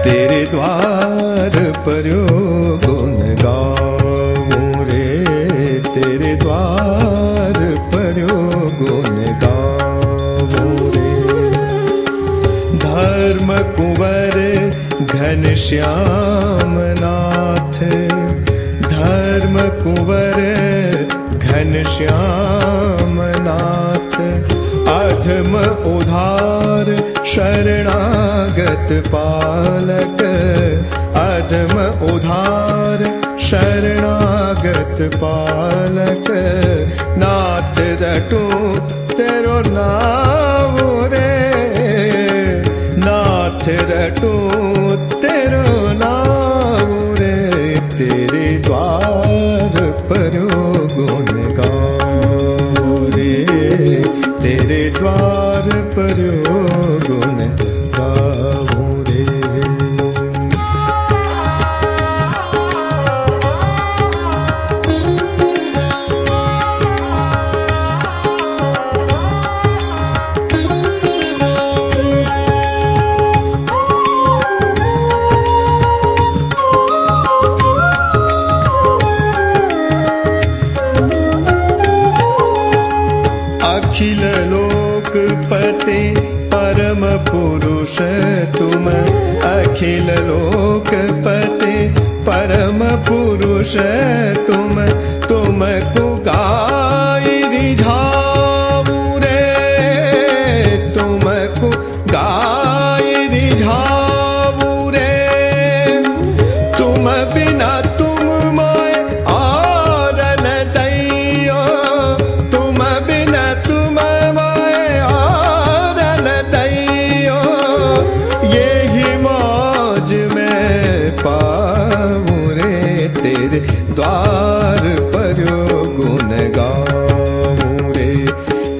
तेरे द्वार पर्यो गुण गाऊं रे, तेरे द्वार पर्यो गुण गाऊं रे। धर्म कुंवर घनश्याम नाथ, धर्म कुंवर घनश्याम नाथ, अधम उधार शरणागत पालक, अधम उधार शरणागत पालक। नाथ रटू तेरो नाम रे, नाथ रटू तेरो नाम रे, तेरे द्वार पर्यो गुण गाऊं रे, तेरे द्वार पर्यो गुण गाऊं रे। अखिल लोकपते परम पुरुष तुम, अखिल लोकपते परम पुरुष तुम, तुमको गाय रिझाऊं रे, तुमको गाय रिझाऊं रे। तुम बिना तुम मोय और न दैयो, तुम बिना तुम मोय और न दैयो, यही मौज में पाऊं रे, तेरे द्वार पर्यो गुण गाऊं रे,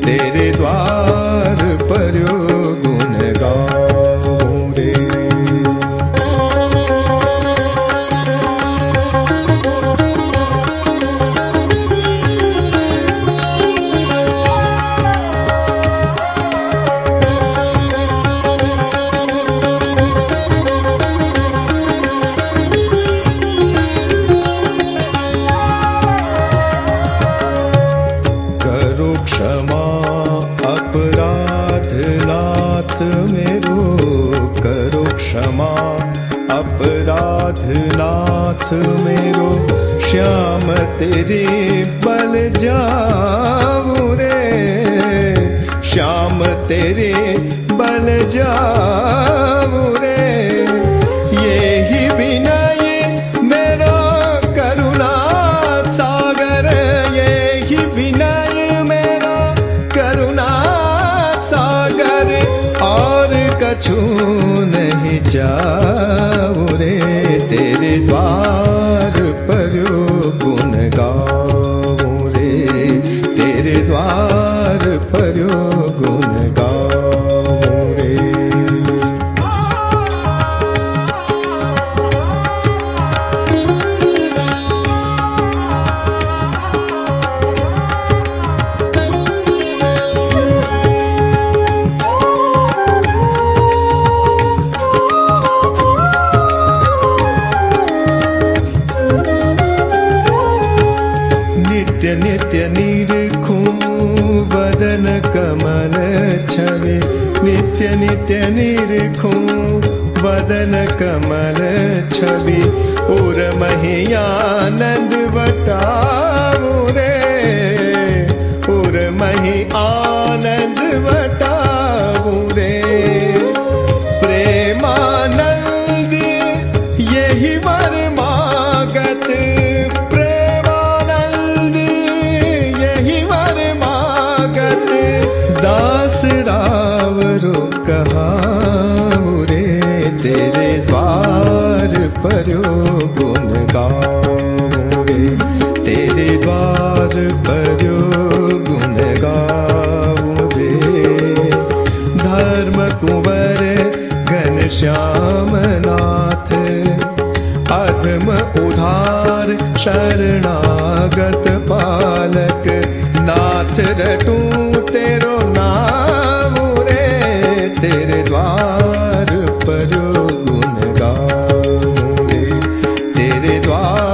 तेरे द्वार पर्यो गुण गाऊं रे। करो क्षमा अपराध नाथ मेरो, करो क्षमा अपराध नाथ मेरो, श्याम तेरे बल जाऊं रे, श्याम तेरे बल जाऊं रे। यही विनय मेरा करुणा सागर, यही विनय मेरा करुणा सागर, और कछु नहीं चाहूं रे, तेरे द्वार पर्यो गुण गाऊं रे, तेरे द्वार पर्यो गुण गाऊं रे। नित्य नित्य निरखूं वदन कमल छवि, नित्य नित्य निरखूं वदन कमल छवि, उर्महि आनंद बटाऊं रे, उर्महि आनंद बटाऊं रे। प्रेमानंद यही वर मागत, दास रावरो कहाऊं रे, तेरे द्वार पर्यो गुण गाऊं रे, तेरे द्वार पर्यो गुण गाऊं रे। धर्म कुंवर घनश्याम नाथ, अधम उधार शरणागत पालक, नाथ रटू तेरो नाम रे, तेरे द्वार पर्यो गुण गा। तेरे द्वार